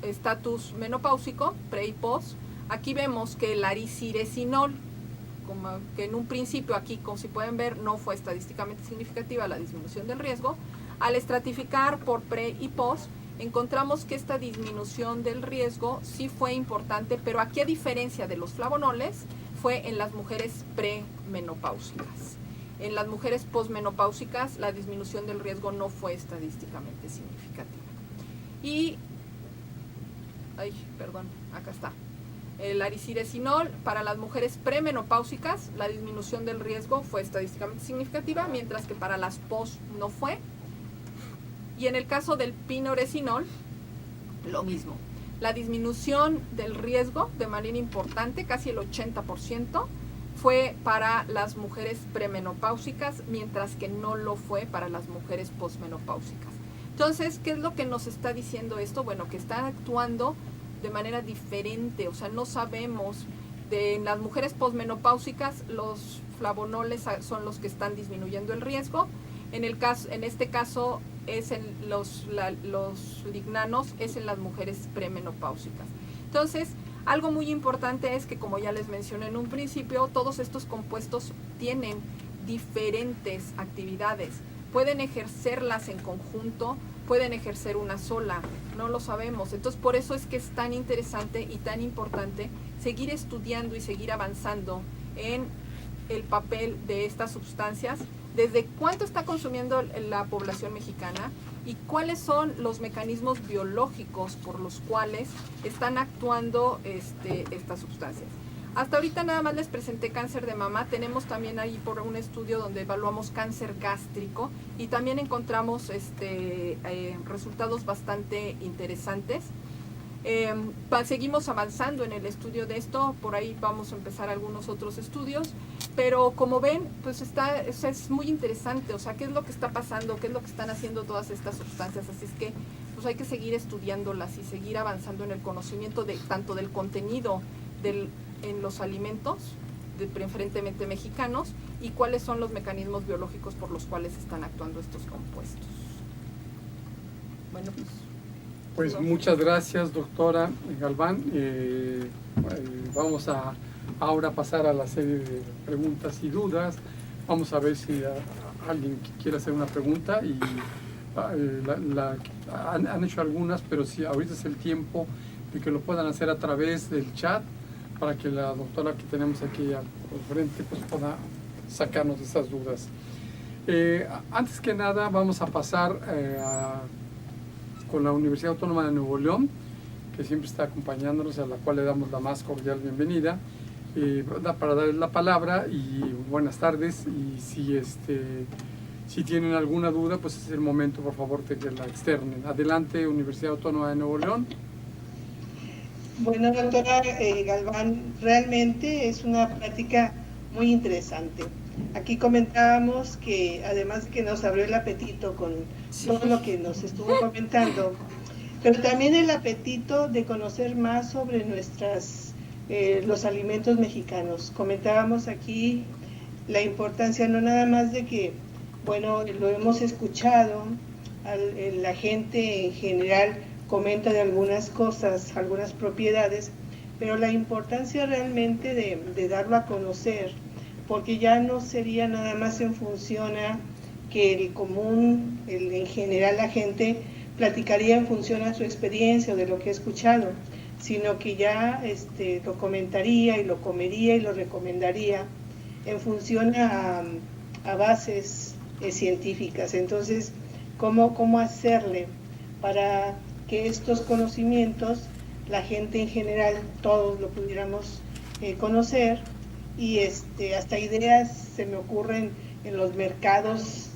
estatus menopáusico, pre y post, aquí vemos que el lariciresinol, como que en un principio aquí, como si pueden ver, no fue estadísticamente significativa la disminución del riesgo. Al estratificar por pre y post, encontramos que esta disminución del riesgo sí fue importante, pero aquí, a diferencia de los flavonoles, fue en las mujeres premenopáusicas. En las mujeres posmenopáusicas, la disminución del riesgo no fue estadísticamente significativa. Y, acá está. El lariciresinol, para las mujeres premenopáusicas, la disminución del riesgo fue estadísticamente significativa, mientras que para las post no fue. Y en el caso del pinoresinol, lo mismo. La disminución del riesgo de manera importante, casi el 80%, fue para las mujeres premenopáusicas, mientras que no lo fue para las mujeres posmenopáusicas. Entonces, ¿qué es lo que nos está diciendo esto? Bueno, que están actuando de manera diferente, o sea, no sabemos. En las mujeres posmenopáusicas, los flavonoles son los que están disminuyendo el riesgo. En este caso, es en los lignanos, es en las mujeres premenopáusicas. Entonces, algo muy importante es que, como ya les mencioné en un principio, todos estos compuestos tienen diferentes actividades. Pueden ejercerlas en conjunto, pueden ejercer una sola, no lo sabemos. Entonces, por eso es que es tan interesante y tan importante seguir estudiando y seguir avanzando en el papel de estas sustancias, desde cuánto está consumiendo la población mexicana y cuáles son los mecanismos biológicos por los cuales están actuando estas sustancias. Hasta ahorita nada más les presenté cáncer de mama. Tenemos también ahí por un estudio donde evaluamos cáncer gástrico y también encontramos resultados bastante interesantes. Seguimos avanzando en el estudio de esto, por ahí vamos a empezar algunos otros estudios, pero como ven, pues es muy interesante, o sea, qué es lo que está pasando, qué es lo que están haciendo todas estas sustancias, así es que pues hay que seguir estudiándolas y seguir avanzando en el conocimiento tanto del contenido en los alimentos, preferentemente mexicanos, y cuáles son los mecanismos biológicos por los cuales están actuando estos compuestos. Bueno, pues muchas gracias, doctora Galván. Vamos a ahora pasar a la serie de preguntas y dudas. Vamos a ver si alguien quiere hacer una pregunta. Y han hecho algunas, pero sí, ahorita es el tiempo de que lo puedan hacer a través del chat para que la doctora que tenemos aquí al frente pues pueda sacarnos de esas dudas. Antes que nada, vamos a pasar con la Universidad Autónoma de Nuevo León, que siempre está acompañándonos, a la cual le damos la más cordial bienvenida, para darles la palabra y buenas tardes. Y si tienen alguna duda, pues es el momento, por favor, de que la externen. Adelante, Universidad Autónoma de Nuevo León. Bueno, doctora Galván, realmente es una plática muy interesante. Aquí comentábamos que además de que nos abrió el apetito con todo lo que nos estuvo comentando, pero también el apetito de conocer más sobre los alimentos mexicanos. Comentábamos aquí la importancia no nada más de que, bueno, lo hemos escuchado, la gente en general comenta de algunas cosas, algunas propiedades, pero la importancia realmente de darlo a conocer, porque ya no sería nada más en función a que el común, en general la gente platicaría en función a su experiencia o de lo que ha escuchado, sino que ya lo comentaría y lo comería y lo recomendaría en función a bases científicas. Entonces, ¿cómo hacerle para que estos conocimientos, la gente en general, todos lo pudiéramos conocer? Y hasta ideas se me ocurren en los mercados,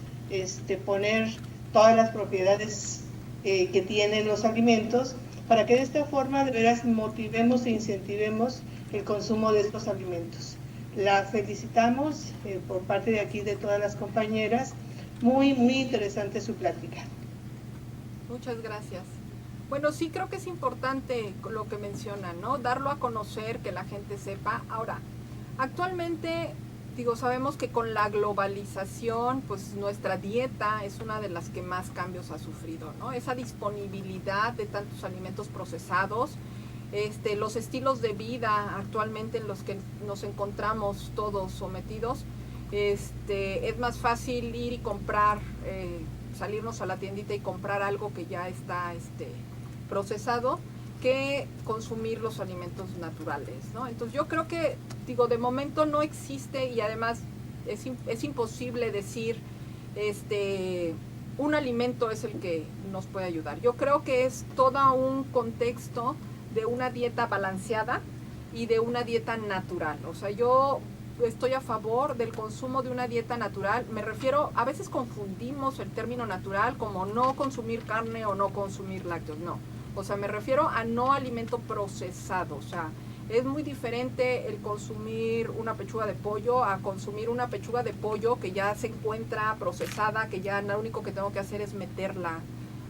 poner todas las propiedades que tienen los alimentos, para que de esta forma de veras motivemos e incentivemos el consumo de estos alimentos. La felicitamos por parte de aquí de todas las compañeras. Muy interesante su plática. Muchas gracias. Bueno, sí creo que es importante lo que mencionan, ¿no? Darlo a conocer, que la gente sepa. Ahora, actualmente, sabemos que con la globalización, pues nuestra dieta es una de las que más cambios ha sufrido, ¿no? Esa disponibilidad de tantos alimentos procesados, los estilos de vida actualmente en los que nos encontramos todos sometidos, es más fácil ir y comprar, salirnos a la tiendita y comprar algo que ya está procesado, que consumir los alimentos naturales, ¿no? Entonces yo creo que, de momento no existe, y además es imposible decir un alimento es el que nos puede ayudar. Yo creo que es todo un contexto de una dieta balanceada y de una dieta natural. O sea, yo estoy a favor del consumo de una dieta natural. Me refiero, a veces confundimos el término natural como no consumir carne o no consumir lácteos, no. O sea, me refiero a no alimento procesado. O sea, es muy diferente el consumir una pechuga de pollo a consumir una pechuga de pollo que ya se encuentra procesada, que ya lo único que tengo que hacer es meterla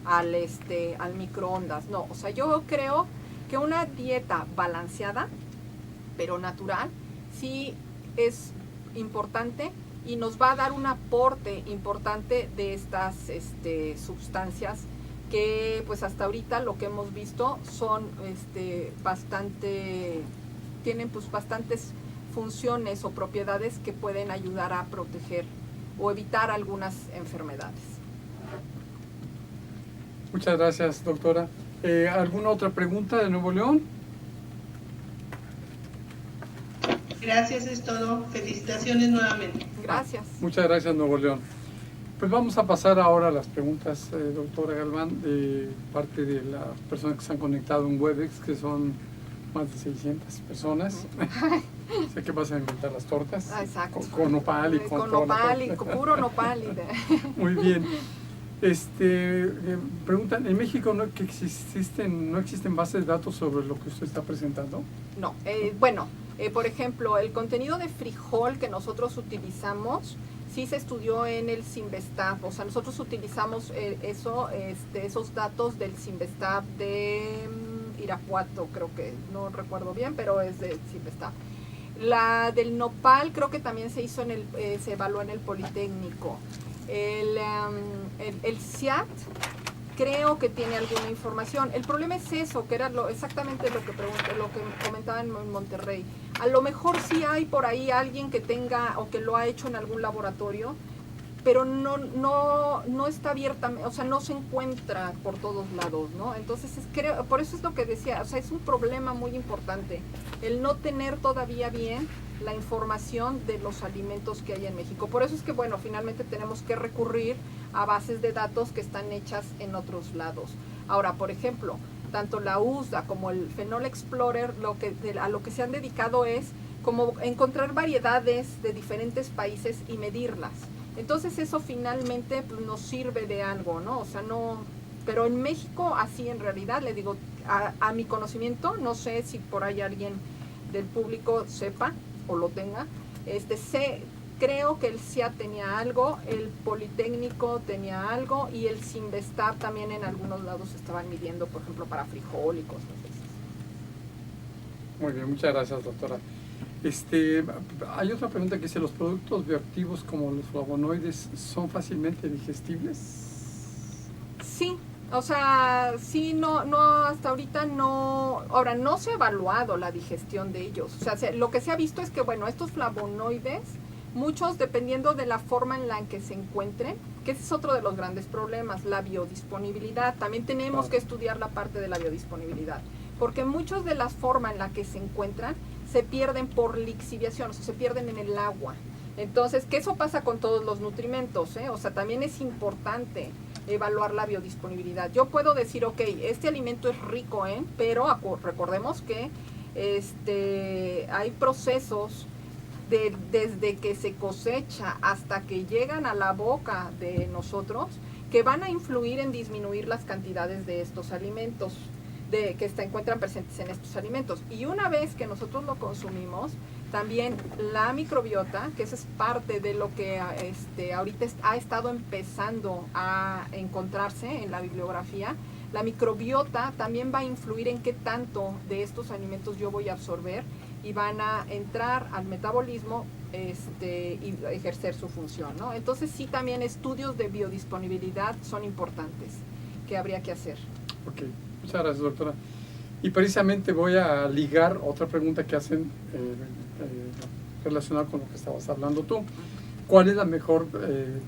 al microondas. No, o sea, yo creo que una dieta balanceada, pero natural, sí es importante y nos va a dar un aporte importante de estas sustancias que pues hasta ahorita lo que hemos visto son tienen pues bastantes funciones o propiedades que pueden ayudar a proteger o evitar algunas enfermedades. Muchas gracias, doctora. ¿Alguna otra pregunta de Nuevo León? Gracias, es todo. Felicitaciones nuevamente. Gracias. Muchas gracias, Nuevo León. Pues vamos a pasar ahora a las preguntas, doctora Galván, de parte de las personas que se han conectado en Webex, que son más de 600 personas. Sé que vas a inventar las tortas. Exacto. Con nopal y con nopal y con puro nopal. Muy bien. Preguntan, ¿en México no existen bases de datos sobre lo que usted está presentando? No. Por ejemplo, el contenido de frijol que nosotros utilizamos sí se estudió en el Cinvestav. O sea, nosotros utilizamos esos datos del Cinvestav de Irapuato, creo que, no recuerdo bien, pero es del Cinvestav. La del nopal creo que también se hizo se evaluó en el Politécnico. El CIAT creo que tiene alguna información. El problema es eso, que era exactamente lo que comentaban en Monterrey. A lo mejor sí hay por ahí alguien que tenga o que lo ha hecho en algún laboratorio, pero no está abierta, o sea, no se encuentra por todos lados, ¿no? Entonces, por eso es lo que decía, o sea, es un problema muy importante el no tener todavía bien la información de los alimentos que hay en México. Por eso es que, bueno, finalmente tenemos que recurrir a bases de datos que están hechas en otros lados. Ahora, por ejemplo, tanto la USDA como el Phenol Explorer, a lo que se han dedicado es como encontrar variedades de diferentes países y medirlas. Entonces eso finalmente pues, nos sirve de algo, ¿no? O sea, no... Pero en México, así en realidad, le digo, a mi conocimiento, no sé si por ahí alguien del público sepa o lo tenga, creo que el CIAT tenía algo, el Politécnico tenía algo y el Cinvestav también en algunos lados estaban midiendo, por ejemplo, para frijol y cosas así. Muy bien, muchas gracias, doctora. Hay otra pregunta que dice, ¿los productos bioactivos como los flavonoides son fácilmente digestibles? Sí, o sea, sí, no, hasta ahorita no, ahora no se ha evaluado la digestión de ellos. O sea, lo que se ha visto es que, bueno, estos flavonoides, muchos dependiendo de la forma en la que se encuentren, que ese es otro de los grandes problemas, la biodisponibilidad. También tenemos que estudiar la parte de la biodisponibilidad, porque muchos de la forma en la que se encuentran se pierden por lixiviación, o sea, se pierden en el agua. Entonces, que eso pasa con todos los nutrimentos, ¿eh? O sea, también es importante evaluar la biodisponibilidad. Yo puedo decir, ok, este alimento es rico en, pero recordemos que hay procesos desde que se cosecha hasta que llegan a la boca de nosotros que van a influir en disminuir las cantidades de estos alimentos. que se encuentran presentes en estos alimentos. Y una vez que nosotros lo consumimos, también la microbiota, que esa es parte de lo que ahorita ha estado empezando a encontrarse en la bibliografía, la microbiota también va a influir en qué tanto de estos alimentos yo voy a absorber y van a entrar al metabolismo y ejercer su función, ¿no? Entonces sí, también estudios de biodisponibilidad son importantes que habría que hacer. Ok, muchas gracias, doctora. Y precisamente voy a ligar otra pregunta que hacen relacionada con lo que estabas hablando tú. ¿Cuál es la mejor,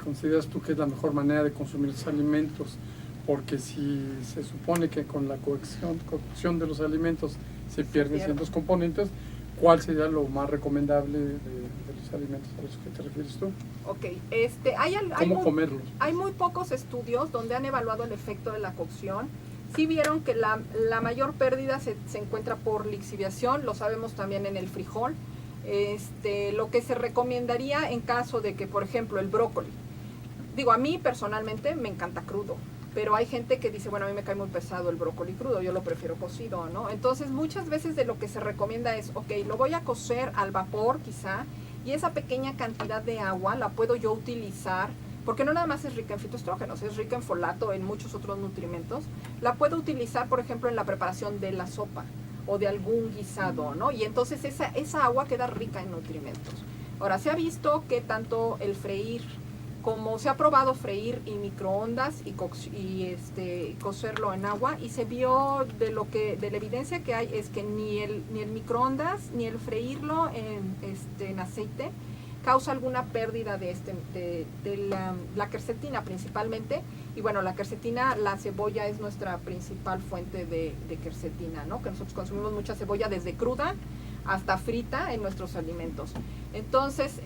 consideras tú que es la mejor manera de consumir los alimentos? Porque si se supone que con la cocción de los alimentos se pierden ciertos componentes, ¿cuál sería lo más recomendable de los alimentos a los que te refieres tú? Ok, ¿Cómo comerlos? Hay muy pocos estudios donde han evaluado el efecto de la cocción. Sí vieron que la mayor pérdida se encuentra por lixiviación, lo sabemos también en el frijol. Lo que se recomendaría en caso de que, por ejemplo, el brócoli, digo, a mí personalmente me encanta crudo, pero hay gente que dice, bueno, a mí me cae muy pesado el brócoli crudo, yo lo prefiero cocido, ¿no? Entonces, muchas veces de lo que se recomienda es, ok, lo voy a cocer al vapor quizá, y esa pequeña cantidad de agua la puedo yo utilizar, porque no nada más es rica en fitoestrógenos, es rica en folato, en muchos otros nutrimentos. La puedo utilizar, por ejemplo, en la preparación de la sopa o de algún guisado, ¿no? Y entonces esa agua queda rica en nutrimentos. Ahora, se ha visto que tanto el freír, como se ha probado freír y microondas y cocerlo en agua, y se vio de la evidencia que hay es que ni el microondas ni el freírlo en aceite causa alguna pérdida de la quercetina principalmente. Y bueno, la quercetina, la cebolla es nuestra principal fuente de quercetina, ¿no? Que nosotros consumimos mucha cebolla desde cruda hasta frita en nuestros alimentos. Entonces,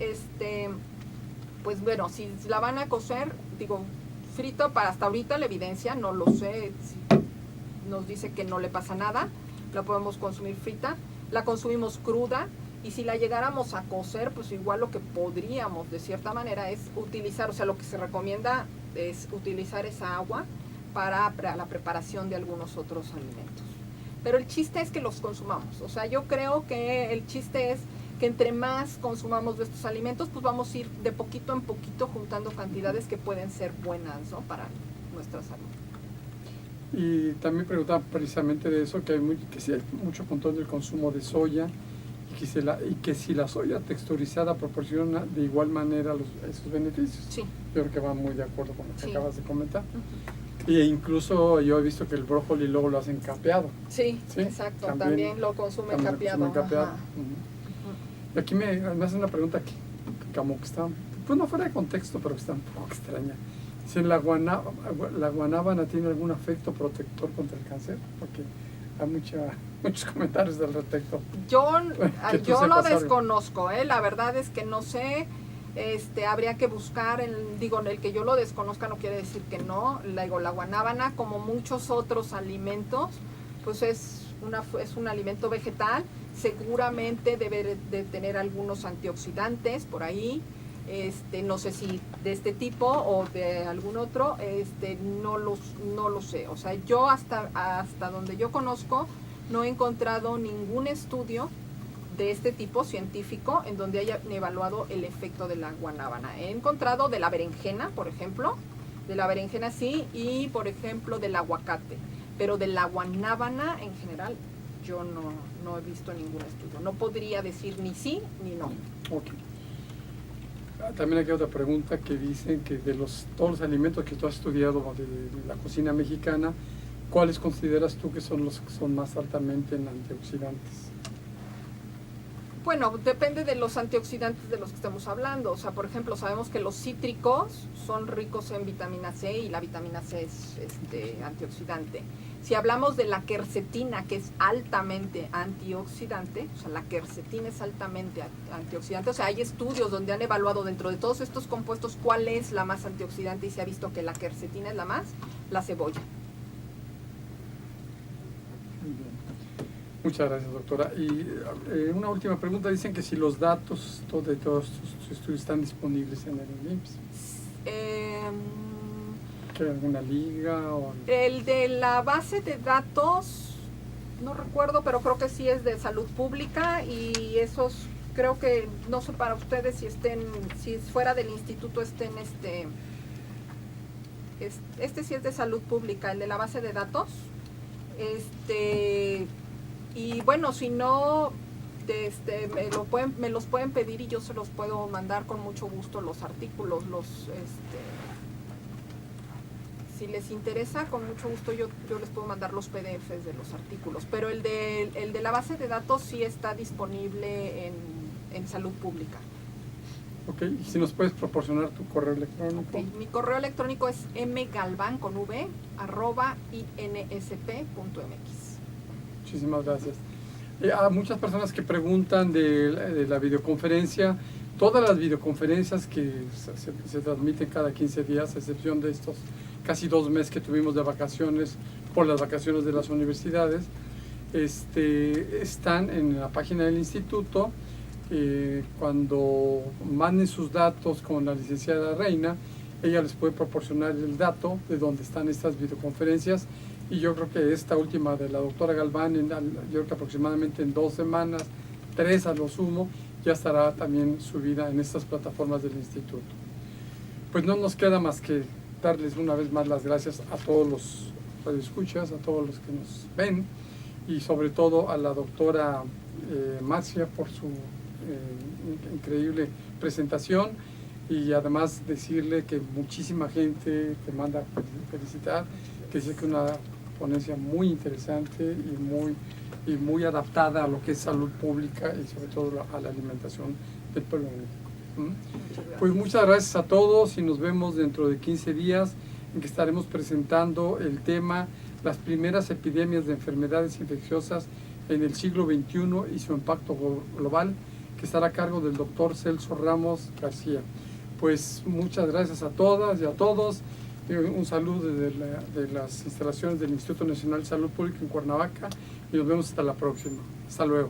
pues bueno, si la van a cocer, digo, frito, para hasta ahorita la evidencia, no lo sé, nos dice que no le pasa nada, la podemos consumir frita, la consumimos cruda. Y si la llegáramos a cocer, pues igual lo que podríamos de cierta manera es utilizar, o sea, lo que se recomienda es utilizar esa agua para la preparación de algunos otros alimentos. Pero el chiste es que los consumamos, o sea, yo creo que el chiste es que entre más consumamos de estos alimentos, pues vamos a ir de poquito en poquito juntando cantidades que pueden ser buenas, ¿no? Para nuestra salud. Y también preguntaba precisamente de eso, que sí hay mucho control del consumo de soya, y que si la soya texturizada proporciona de igual manera esos beneficios. Sí. Yo creo que va muy de acuerdo con lo que acabas de comentar. Uh-huh. E incluso yo he visto que el brócoli luego lo hacen capeado. Sí, exacto. También lo consumen capeado. Uh-huh. Uh-huh. Y aquí me hace una pregunta que como que está, pues no fuera de contexto, pero que está un poco extraña. Si la guanábana tiene algún efecto protector contra el cáncer, porque hay muchos comentarios al respecto. Yo lo desconozco, la verdad es que no sé, habría que buscar, el que yo lo desconozca no quiere decir que no. La guanábana, como muchos otros alimentos, pues es un alimento vegetal, seguramente debe de tener algunos antioxidantes por ahí, no sé si de este tipo o de algún otro, no lo sé. O sea, yo hasta donde yo conozco no he encontrado ningún estudio de este tipo científico en donde hayan evaluado el efecto de la guanábana. He encontrado de la berenjena, por ejemplo, de la berenjena sí, y por ejemplo del aguacate, pero de la guanábana en general yo no he visto ningún estudio. No podría decir ni sí ni no. Okay. También aquí hay otra pregunta que dicen que de todos los alimentos que tú has estudiado de la cocina mexicana, ¿cuáles consideras tú que son los que son más altamente en antioxidantes? Bueno, depende de los antioxidantes de los que estamos hablando. O sea, por ejemplo, sabemos que los cítricos son ricos en vitamina C y la vitamina C es antioxidante. Si hablamos de la quercetina, que es altamente antioxidante, o sea, la quercetina es altamente antioxidante, o sea, hay estudios donde han evaluado dentro de todos estos compuestos cuál es la más antioxidante y se ha visto que la quercetina es la cebolla. Muy bien. Muchas gracias, doctora. Y una última pregunta, dicen que si los datos de todos estos estudios están disponibles en el IMSS. ¿Hay alguna liga? El de la base de datos no recuerdo, pero creo que sí es de salud pública y esos creo que, no sé para ustedes si fuera del instituto estén este sí es de salud pública, el de la base de datos. Y bueno, si no, me los pueden pedir y yo se los puedo mandar con mucho gusto los artículos, si les interesa, con mucho gusto yo les puedo mandar los PDFs de los artículos, pero el de la base de datos sí está disponible en salud pública. Ok, y si nos puedes proporcionar tu correo electrónico. Okay. Mi correo electrónico es mgalvan@insp.mx. Muchísimas gracias. A muchas personas que preguntan de la videoconferencia, todas las videoconferencias que se transmiten cada 15 días, a excepción de estos casi 2 meses que tuvimos de vacaciones por las vacaciones de las universidades, están en la página del instituto. Cuando manden sus datos con la licenciada Reina, ella les puede proporcionar el dato de dónde están estas videoconferencias, y yo creo que esta última de la doctora Galván, yo creo que aproximadamente en 2 semanas, 3 a lo sumo, ya estará también subida en estas plataformas del instituto. Pues no nos queda más que darles una vez más las gracias a todos los radioescuchas, a todos los que nos ven, y sobre todo a la doctora Marcia por su increíble presentación, y además decirle que muchísima gente te manda a felicitar, que dice que es una ponencia muy interesante y muy adaptada a lo que es salud pública y sobre todo a la alimentación del pueblo de México. Pues muchas gracias a todos y nos vemos dentro de 15 días en que estaremos presentando el tema las primeras epidemias de enfermedades infecciosas en el siglo XXI y su impacto global, que estará a cargo del doctor Celso Ramos García. Pues muchas gracias a todas y a todos. Un saludo de las instalaciones del Instituto Nacional de Salud Pública en Cuernavaca y nos vemos hasta la próxima. Hasta luego.